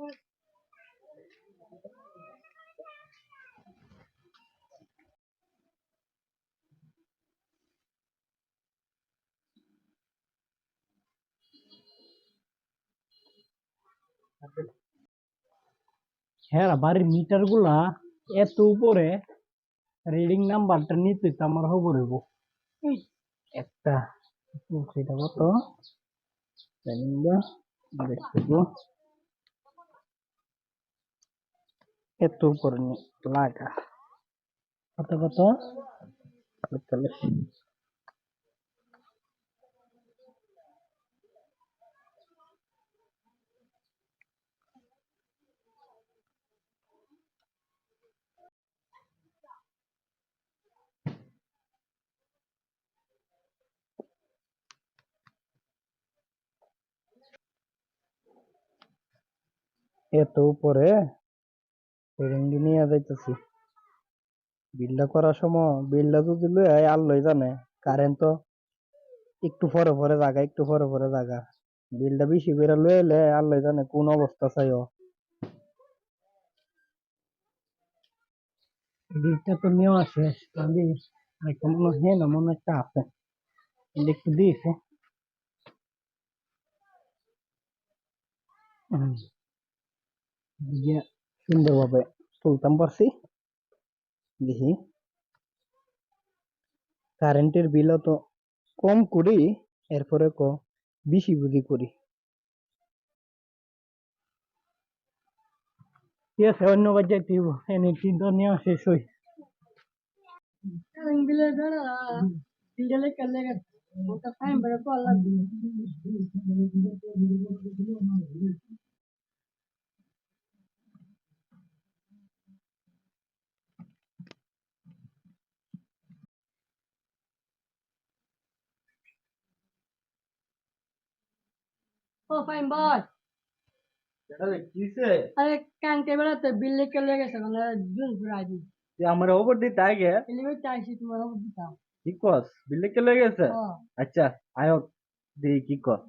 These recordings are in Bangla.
হ্যাঁ, বাড়ির মিটার গুলা এত উপরে, রিডিং নাম্বারটা নিতে তো আমার খবর হইব। একটা সেটা কত দেখবো, এত উপরে লাগা কত কত 45। এত উপরে রিডিং নিয়ে যাইতেছি। বিলটা করার সময় বিলটা যদি লই হয় আল্লাহই জানে, কারেন্ট তো একটু পরে পরে জাগা, একটু পরে পরে জাগা। বিলটা বেশি করে লই এলে আল্লাহই জানে কোন অবস্থা চাইও। বিলটা তো নেওয়া শেষ, আমি আরেকটা মনে হয় না, মনে একটা আছে, এটা একটু দিয়েছে। দিয়ে সুন্দরভাবে তুলতাম পারছি। দেখি কারেন্টের বিলও তো কম করি, এরপরে বেশি বুঝি করি। ঠিক আছে, অন্য বার যাইতে হইব, এনে কিন্তু নেওয়া শেষ হই। ও ফাইন বস, আরে কালকে বেড়াতে বিল লিখে লয়ে গেছে, মানে জুন ঘুরাই দি আমার ওপর দিতে আগে এলিগে চাইছি তোমার ওপর দিতাম। কি কস বিল লিখে লয়ে গেছে? আচ্ছা আয়ো দি কি কস।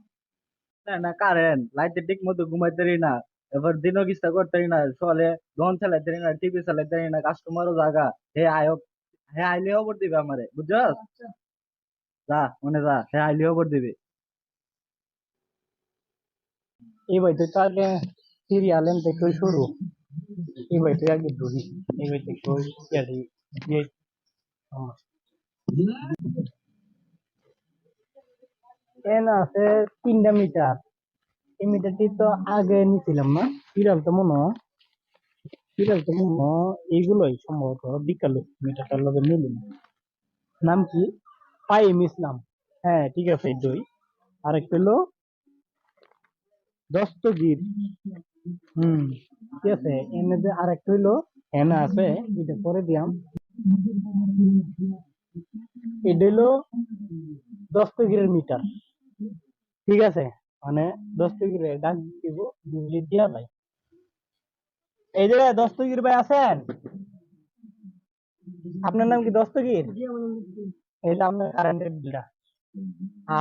না না, কারেন্ট লাইতে ঠিক মতো ঘুমাইতে পারি না, এবার দিনও কিস্তা করতে পারি না, সকালে দোকান চালাইতে পারি না, টিভি চালাইতে পারি না, কাস্টমারও জাগা। হে আয়ো, হে আইলে খবর দিবে আমারে, বুঝছস? যা মনে যা, হে আইলে খবর দিবে। এই বইতে তো আগে সিরিয়াল এন থেকে শুরু, এই বইতে আগে ধরি, এই বইতে কই ইয়ারি দিয়ে এন আছে 3টা মিটার। এই মিটারটি তো আগে নিছিলাম না, সিরিয়াল তো মনে হয়, সিরিয়াল তো মনে হয় এইগুলোই সম্ভবত বিকালে মিটারটার লগে মিলে না। নাম কি? ফাইম ইসলাম। হ্যাঁ ঠিক আছে, দুই। আরেকটা হলো দস্তগীর। হুম, ঠিক আছে, এনে যে আরেকটা হইলো এনে আছে, এটা পরে দিয়াম। এটা হইলো দস্তগীরের মিটার, ঠিক আছে, মানে দস্তগীরের ডাক দিব, বিজলি দিয়া ভাই। এই যে দস্তগীর ভাই আছেন? আপনার নাম কি দস্তগীর? এই যে আপনার কারেন্টের বিলটা।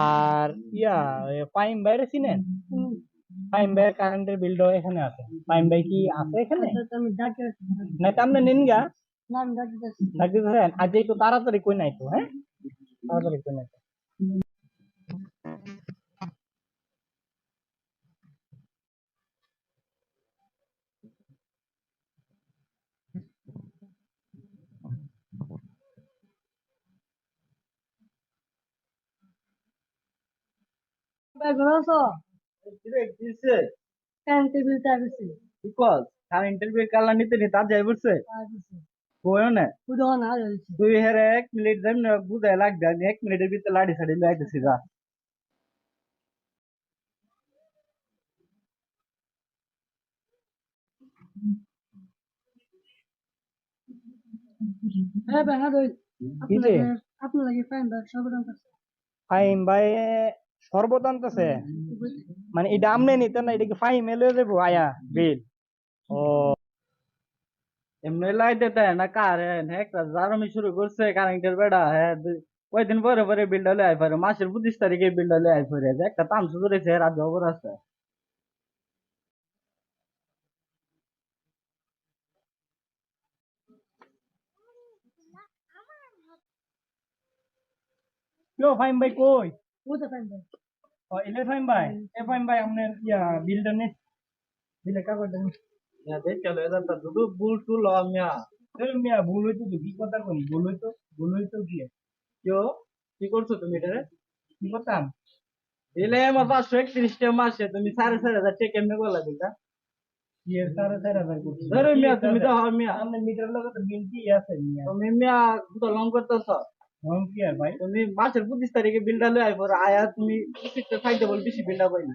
আর ইয়া পাইম বাইরে চিনেন? পাইম ভাইয়ের কারেন্টের বিলটাও এখানে আছে। পাইম ভাই কি আছে এখানে? না তো আপনি নিন গা, ডাক দিতেছেন। আজ একটু তাড়াতাড়ি কই নাই তো, হ্যাঁ তাড়াতাড়ি কই নাই তো। কারেন্টের বিল চাই বেশি। কি কস? কারেন্টের বিল কালা নিতে নিতে আর যাই পড়ছে? কইও না। বুঝো না তুই হেরে 1 মিনিট যাই না বুঝাই লাগবে, আমি 1 মিনিটের ভিতরে লাড়ি সাড়ি লাইতেছি যা। হ্যাঁ ভাই, হ্যাঁ ভাই, কি যে আপনার লাগে ফাইন ভাই সর্বদান আছে। ফাইম ভাই শরবত আনতেছে, মানে এটা আমনে নিতে না, এটা কি ফাইম এলে দেবো আয়া বিল? ও এমনি লাইতে দেয় না কারেন্ট, হ্যাঁ একটা জ্বালানি শুরু করছে কারেন্টের বেড়া, হ্যাঁ কয়দিন পরে পরে বিলটা লয়ে আই পারে, মাসের 25 তারিখে বিলটা লয়ে আই পারে, একটা তামসু ধরেছে রাত খবর আছে। কেউ ফাইম ভাই কই ও ইলে ফাইম ভাই এ ফাইম ভাই আমনে বিলটা নে বিলে কাগজটা নে দেখ চলো এটা তো দুটো বুল টুল মিয়া মিয়া ভুল হইতো তো কি কথা কই ভুল হইতো কি কেউ কি করছো তুমি এটা কি করতাম দিলে আমার 531 টাকা মাসে তুমি 4,500 টাকা কেমনে বলা দিতা ये सारे सारे हजार कुछ अरे मिया তুমি তো হয় মিয়া हमने मीटर लगा तो बिल की আছে মিয়া তুমি মিয়া তো লং করতেছ লং কি আর ভাই তুমি মাসের 25 তারিখে বিলটা লই আইবো আয়া তুমি কিস্তিতে সাইডে বল বেশি বিলটা পাইনা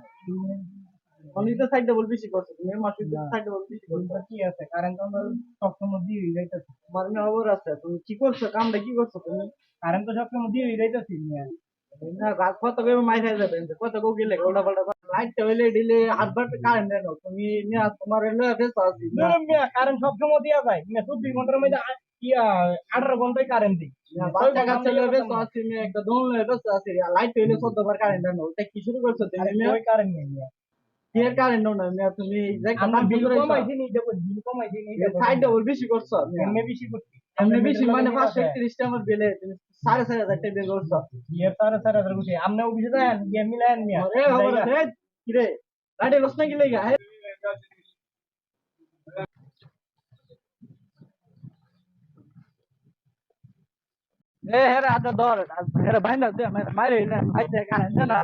আমি তো সাইডে বল বেশি করছো তুমি মাসে সাইডে বল বেশি করছো কি আছে কারণ তোমার সবসময় দিয়ে যাইতাছে তোমার মিয়া খবর আছে তুমি কি করছো কামটা কি করছো তুমি কারণ তো সবসময় দিয়ে যাইতাছি মিয়া না রাত কত করে মাইর হয়ে যাবে কত গো গেলে গোটা পাল্টা লাইট হইলে দিলে আধবার কারেন্ট দেন তুমি মিয়া তোমার এলে বেশ আছে না মিয়া কারেন্ট সব সময় দিয়া যায় মিয়া 24 ঘন্টার মধ্যে 18 ঘন্টায় কারেন্ট দিই বাচ্চা কাচ্চা লয়ে বেশ আছে মিয়া একটা দোন লয়ে বেশ আছে লাইট হইলে 14 বার কারেন্ট দেন ওটা কি শুরু করছো তুমি মিয়া ওই কারেন্ট মিয়া কি কারেন্ট না মিয়া তুমি আমরা বিল কমাইছি নি দেখো বিল কমাইছি নি সাইড ডবল বেশি করছো এমনি বেশি করছি এমনি বেশি মানে 531 টাকা বিলে তুমি 4,500 টাকা বিল করছো ये 4,500 कुछ हमने वो भी जान ये मिलान में अरे खबर है किरे गाड़ी लसना की लेगा है ए हेरा आता दौर हेरा भाई ना दे मारे ना आई ते कारण ना